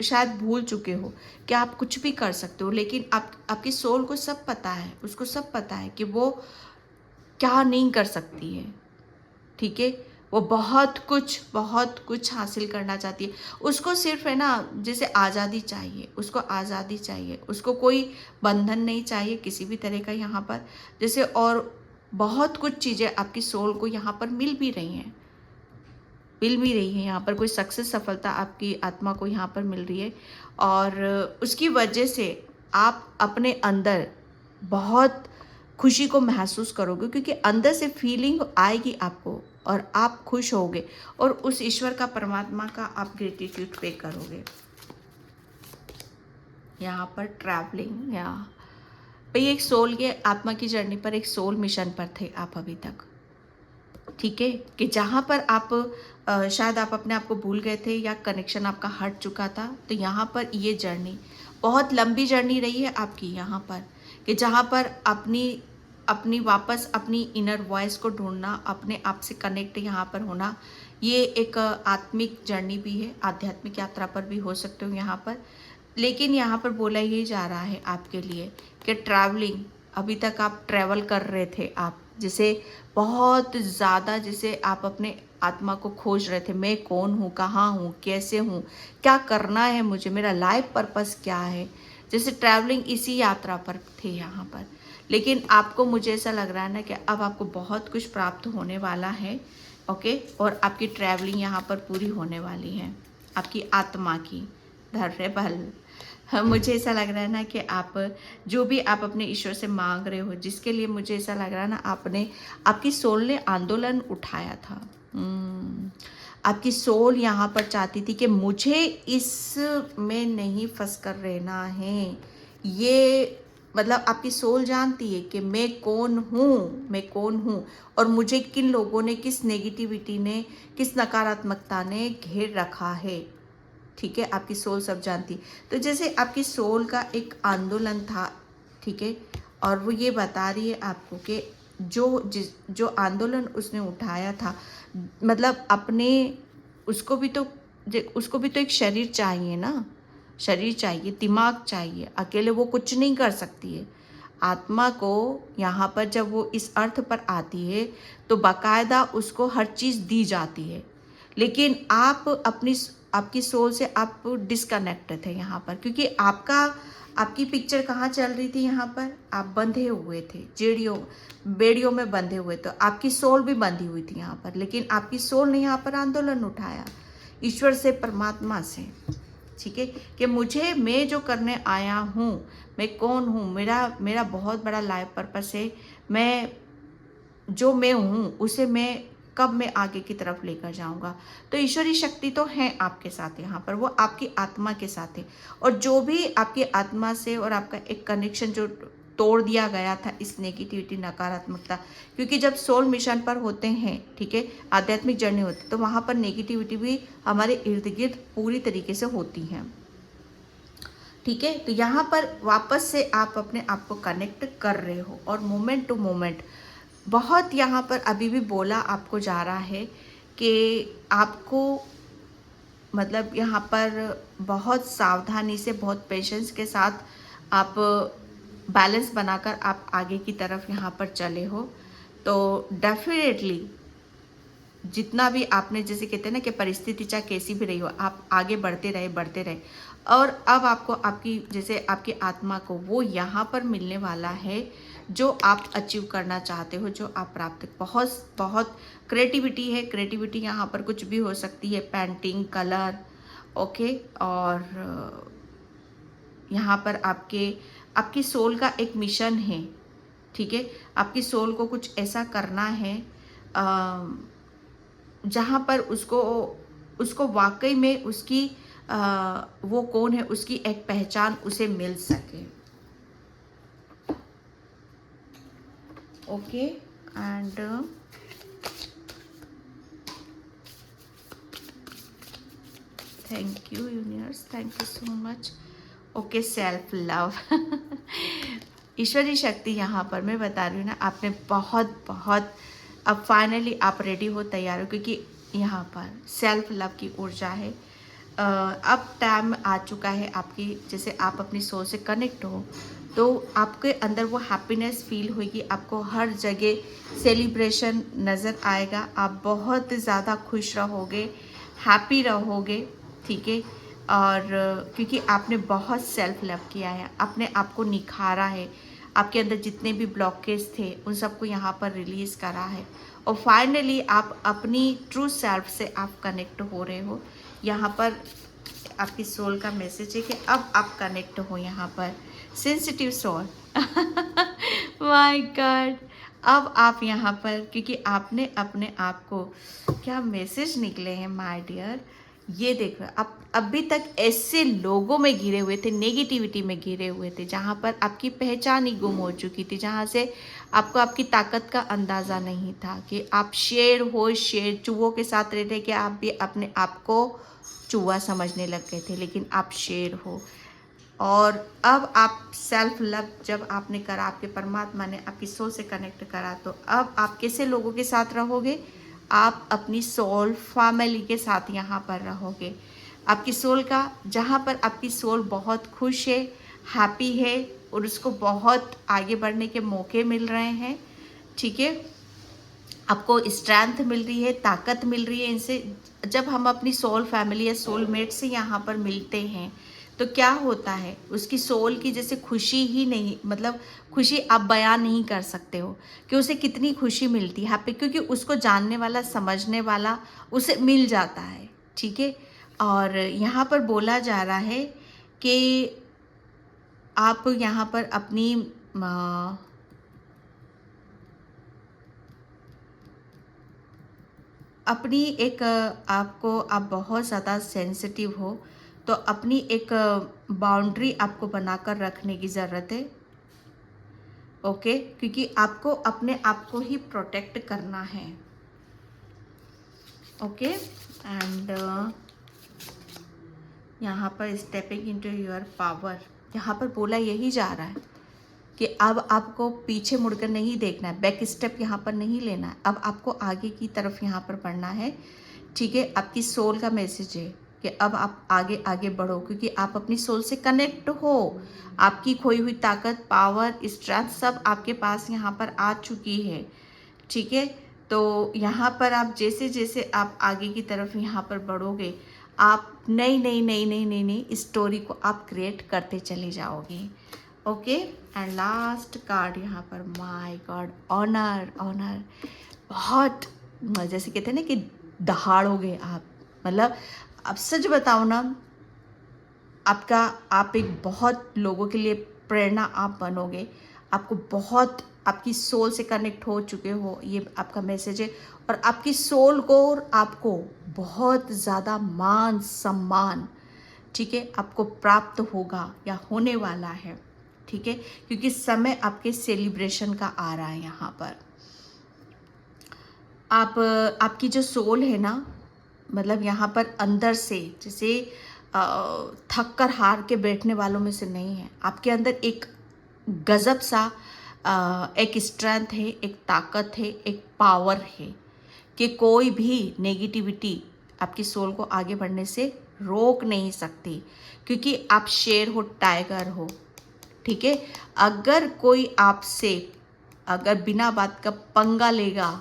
शायद भूल चुके हो कि आप कुछ भी कर सकते हो, लेकिन आपकी सोल को सब पता है, उसको सब पता है कि वो क्या नहीं कर सकती है, ठीक है। वो बहुत कुछ हासिल करना चाहती है। उसको सिर्फ है ना, जैसे आज़ादी चाहिए, उसको आज़ादी चाहिए, उसको कोई बंधन नहीं चाहिए किसी भी तरह का यहाँ पर, जैसे। और बहुत कुछ चीज़ें आपकी सोल को यहाँ पर मिल भी रही हैं, यहाँ पर कोई सक्सेस, सफलता आपकी आत्मा को यहाँ पर मिल रही है। और उसकी वजह से आप अपने अंदर बहुत खुशी को महसूस करोगे, क्योंकि अंदर से फीलिंग आएगी आपको और आप खुश होगे और उस ईश्वर का, परमात्मा का आप ग्रेटिट्यूड पे करोगे। यहाँ पर ट्रैवलिंग, यहाँ भाई एक सोल के, आत्मा की जर्नी पर, एक सोल मिशन पर थे आप अभी तक, ठीक है। कि जहाँ पर आप शायद आप अपने आप को भूल गए थे या कनेक्शन आपका हट चुका था, तो यहाँ पर ये जर्नी बहुत लंबी जर्नी रही है आपकी यहाँ पर, कि जहाँ पर अपनी वापस अपनी इनर वॉइस को ढूंढना, अपने आप से कनेक्ट यहाँ पर होना, ये एक आत्मिक जर्नी भी है, आध्यात्मिक यात्रा पर भी हो सकते हो यहाँ पर। लेकिन यहाँ पर बोला ही जा रहा है आपके लिए कि ट्रैवलिंग, अभी तक आप ट्रैवल कर रहे थे, आप जैसे बहुत ज़्यादा, जैसे आप अपने आत्मा को खोज रहे थे, मैं कौन हूँ, कहाँ हूँ, कैसे हूँ, क्या करना है मुझे, मेरा लाइफ पर्पस क्या है, जैसे ट्रैवलिंग इसी यात्रा पर थे यहाँ पर। लेकिन आपको, मुझे ऐसा लग रहा है ना कि अब आपको बहुत कुछ प्राप्त होने वाला है, ओके। और आपकी ट्रैवलिंग यहाँ पर पूरी होने वाली है, आपकी आत्मा की धैर्य बल। हाँ, मुझे ऐसा लग रहा है ना कि आप जो भी आप अपने ईश्वर से मांग रहे हो, जिसके लिए मुझे ऐसा लग रहा है ना, आपकी सोल ने आंदोलन उठाया था। आपकी सोल यहाँ पर चाहती थी कि मुझे इस में नहीं फंस कर रहना है। ये मतलब आपकी सोल जानती है कि मैं कौन हूँ और मुझे किन लोगों ने, किस नेगेटिविटी ने, किस नकारात्मकता ने घेर रखा है, ठीक है। आपकी सोल सब जानती। तो जैसे आपकी सोल का एक आंदोलन था, ठीक है, और वो ये बता रही है आपको कि जो आंदोलन उसने उठाया था, मतलब उसको भी तो एक शरीर चाहिए ना, शरीर चाहिए, दिमाग चाहिए, अकेले वो कुछ नहीं कर सकती है। आत्मा को यहाँ पर जब वो इस अर्थ पर आती है तो बाकायदा उसको हर चीज़ दी जाती है, लेकिन आप आपकी सोल से आप डिस्कनेक्ट थे यहाँ पर, क्योंकि आपकी पिक्चर कहाँ चल रही थी? यहाँ पर आप बंधे हुए थे, बेड़ियों में बंधे हुए, तो आपकी सोल भी बंधी हुई थी यहाँ पर, लेकिन आपकी सोल ने यहाँ पर आंदोलन उठाया ईश्वर से, परमात्मा से, ठीक है, कि मैं जो करने आया हूँ, मैं कौन हूँ, मेरा बहुत बड़ा लाइफ पर्पस है, मैं हूँ उसे मैं आगे की तरफ लेकर जाऊंगा। तो ईश्वरीय शक्ति तो है आपके साथ यहाँ पर, वो आपकी आत्मा के साथ है। और जो भी आपकी आत्मा से और आपका एक कनेक्शन जो तोड़ दिया गया था, इस नेगेटिविटी, नकारात्मकता, क्योंकि जब सोल मिशन पर होते हैं, ठीक है, आध्यात्मिक जर्नी होती है, तो वहाँ पर नेगेटिविटी भी हमारे इर्द गिर्द पूरी तरीके से होती है, ठीक है। तो यहाँ पर वापस से आप अपने आप को कनेक्ट कर रहे हो, और मोमेंट टू मोमेंट बहुत यहाँ पर अभी भी बोला आपको जा रहा है कि आपको मतलब यहाँ पर बहुत सावधानी से, बहुत पेशेंस के साथ आप बैलेंस बनाकर आप आगे की तरफ यहाँ पर चले हो। तो डेफिनेटली जितना भी आपने, जैसे कहते हैं ना कि परिस्थिति चाहे कैसी भी रही हो, आप आगे बढ़ते रहे। और अब आपको आपकी आत्मा को वो यहाँ पर मिलने वाला है जो आप अचीव करना चाहते हो, जो आप प्राप्त, बहुत बहुत क्रिएटिविटी है। क्रिएटिविटी यहाँ पर कुछ भी हो सकती है, पेंटिंग, कलर, ओके। और यहाँ पर आपकी सोल का एक मिशन है, ठीक है। आपकी सोल को कुछ ऐसा करना है जहाँ पर उसको वाकई में उसकी वो कौन है, उसकी एक पहचान उसे मिल सके, okay. And thank you universe, thank you so much, okay. Self love ईश्वरीय शक्ति यहाँ पर मैं बता रही हूँ ना, आपने बहुत अब फाइनली आप रेडी हो, तैयार हो, क्योंकि यहाँ पर सेल्फ लव की ऊर्जा है। अब टाइम आ चुका है आपकी, जैसे आप अपनी सोच से कनेक्ट हो तो आपके अंदर वो हैप्पीनेस फील होगी, आपको हर जगह सेलिब्रेशन नज़र आएगा, आप बहुत ज़्यादा खुश रहोगे, हैप्पी रहोगे, ठीक है। और क्योंकि आपने बहुत सेल्फ लव किया है, अपने आप को निखारा है, आपके अंदर जितने भी ब्लॉकेज थे उन सबको यहाँ पर रिलीज़ करा है, और फाइनली आप अपनी ट्रू सेल्फ से आप कनेक्ट हो रहे हो। यहाँ पर आपकी सोल का मैसेज है कि अब आप कनेक्ट हो यहाँ पर, सेंसिटिव सोल माय गॉड। अब आप यहाँ पर, क्योंकि आपने अपने आप को, क्या मैसेज निकले हैं माय डियर, ये देखो, आप अभी तक ऐसे लोगों में घिरे हुए थे, नेगेटिविटी में घिरे हुए थे, जहाँ पर आपकी पहचान ही गुम हो चुकी थी, जहाँ से आपको आपकी ताकत का अंदाज़ा नहीं था कि आप शेर हो, शेर चूहों के साथ रहते, कि आप भी अपने आप को चूहा समझने लग गए थे, लेकिन आप शेर हो। और अब आप सेल्फ लव जब आपने करा, आपके परमात्मा ने आपकी सोल से कनेक्ट करा, तो अब आप कैसे लोगों के साथ रहोगे? आप अपनी सोल फैमिली के साथ यहाँ पर रहोगे। आपकी सोल का, जहाँ पर आपकी सोल बहुत खुश है, हैप्पी है, और उसको बहुत आगे बढ़ने के मौके मिल रहे हैं, ठीक है। आपको स्ट्रेंथ मिल रही है, ताकत मिल रही है इनसे। जब हम अपनी सोल फैमिली या सोलमेट से यहाँ पर मिलते हैं तो क्या होता है, उसकी सोल की जैसे खुशी ही नहीं, मतलब खुशी आप बयान नहीं कर सकते हो कि उसे कितनी खुशी मिलती है हैप्पी, क्योंकि उसको जानने वाला, समझने वाला उसे मिल जाता है, ठीक है। और यहाँ पर बोला जा रहा है कि आप यहाँ पर अपनी एक आप बहुत ज़्यादा सेंसिटिव हो, तो अपनी एक बाउंड्री आपको बनाकर रखने की ज़रूरत है, ओके, क्योंकि आपको अपने आप को ही प्रोटेक्ट करना है, ओके। एंड यहाँ पर स्टेपिंग इनटू योर पावर, यहाँ पर बोला यही जा रहा है कि अब आपको पीछे मुड़कर नहीं देखना है, बैक स्टेप यहाँ पर नहीं लेना है, अब आपको आगे की तरफ यहाँ पर बढ़ना है, ठीक है। आपकी सोल का मैसेज है कि अब आप आगे आगे बढ़ो, क्योंकि आप अपनी सोल से कनेक्ट हो। आपकी खोई हुई ताकत, पावर, स्ट्रेंथ सब आपके पास यहाँ पर आ चुकी है। ठीक है, तो यहाँ पर आप जैसे जैसे आप आगे की तरफ यहाँ पर बढ़ोगे, आप नई नई नई नई नई नई स्टोरी को आप क्रिएट करते चले जाओगे। ओके, एंड लास्ट कार्ड यहाँ पर, माय गॉड, ऑनर। ऑनर बहुत, जैसे कहते हैं ना कि दहाड़ोगे आप, मतलब अब सच बताओ ना, आप एक बहुत लोगों के लिए प्रेरणा आप बनोगे। आपको बहुत, आपकी सोल से कनेक्ट हो चुके हो, ये आपका मैसेज है। और आपकी सोल को और आपको बहुत ज़्यादा मान सम्मान, ठीक है, आपको प्राप्त होगा या होने वाला है। ठीक है, क्योंकि समय आपके सेलिब्रेशन का आ रहा है यहाँ पर। आपकी जो सोल है ना, मतलब यहाँ पर अंदर से जैसे थक कर हार के बैठने वालों में से नहीं है। आपके अंदर एक गजब सा एक स्ट्रेंथ है, एक ताकत है, एक पावर है कि कोई भी नेगेटिविटी आपकी सोल को आगे बढ़ने से रोक नहीं सकती, क्योंकि आप शेर हो, टाइगर हो। ठीक है, अगर कोई आपसे अगर बिना बात का पंगा लेगा,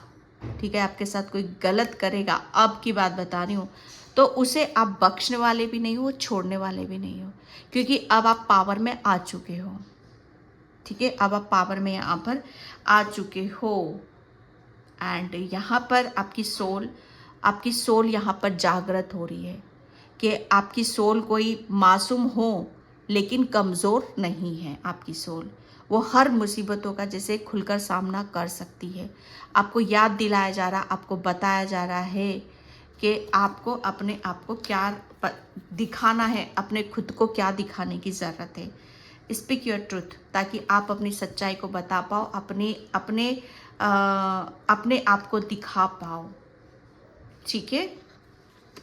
ठीक है, आपके साथ कोई गलत करेगा, अब की बात बता रही हूँ, तो उसे आप बख्शने वाले भी नहीं हो, छोड़ने वाले भी नहीं हो, क्योंकि अब आप पावर में आ चुके हो। ठीक है, अब आप पावर में यहाँ पर आ चुके हो। एंड यहाँ पर आपकी सोल यहाँ पर जागृत हो रही है कि आपकी सोल कोई मासूम हो लेकिन कमज़ोर नहीं है। आपकी सोल वो हर मुसीबतों का जैसे खुलकर सामना कर सकती है। आपको याद दिलाया जा रहा, आपको बताया जा रहा है कि आपको अपने आप को क्या दिखाना है, अपने खुद को क्या दिखाने की ज़रूरत है। स्पीक योर ट्रूथ, ताकि आप अपनी सच्चाई को बता पाओ, अपने आप को दिखा पाओ। ठीक है,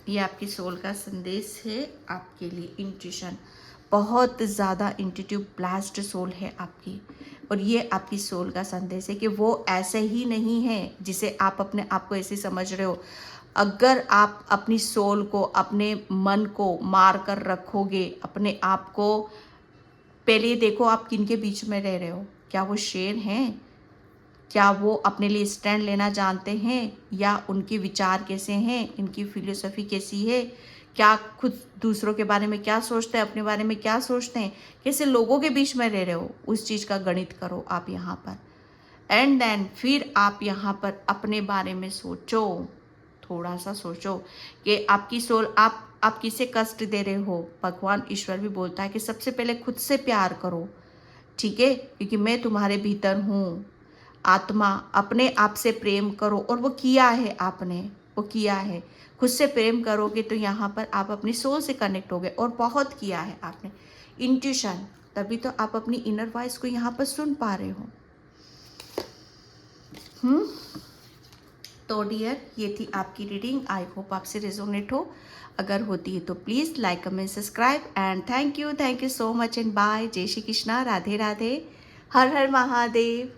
ये आपकी सोल का संदेश है आपके लिए। इंट्यूशन, बहुत ज़्यादा इंट्यूटिव ब्लास्ट सोल है आपकी, और ये आपकी सोल का संदेश है कि वो ऐसे ही नहीं है जिसे आप अपने आप को ऐसे समझ रहे हो। अगर आप अपनी सोल को, अपने मन को मार कर रखोगे, अपने आप को, पहले देखो आप किन के बीच में रह रहे हो। क्या वो शेर हैं? क्या वो अपने लिए स्टैंड लेना जानते हैं, या उनके विचार कैसे हैं, इनकी फिलोसफी कैसी है, क्या खुद दूसरों के बारे में क्या सोचते हैं, अपने बारे में क्या सोचते हैं, कैसे लोगों के बीच में रह रहे हो, उस चीज़ का गणित करो आप यहाँ पर। एंड देन फिर आप यहाँ पर अपने बारे में सोचो, थोड़ा सा सोचो कि आपकी सोल, आप किसे कष्ट दे रहे हो। भगवान ईश्वर भी बोलता है कि सबसे पहले खुद से प्यार करो। ठीक है, क्योंकि मैं तुम्हारे भीतर हूँ। आत्मा, अपने आप से प्रेम करो, और वो किया है आपने, वो किया है। खुद से प्रेम करोगे तो यहाँ पर आप अपनी सोल से कनेक्ट होगे, और बहुत किया है आपने। इंट्यूशन, तभी तो आप अपनी इनर वॉइस को यहाँ पर सुन पा रहे हो। तो डियर, ये थी आपकी रीडिंग। आई होप आपसे रेजोनेट हो। अगर होती है तो please like, comment, subscribe, and thank you so much, and bye. जय श्री कृष्णा, राधे राधे, हर हर महादेव।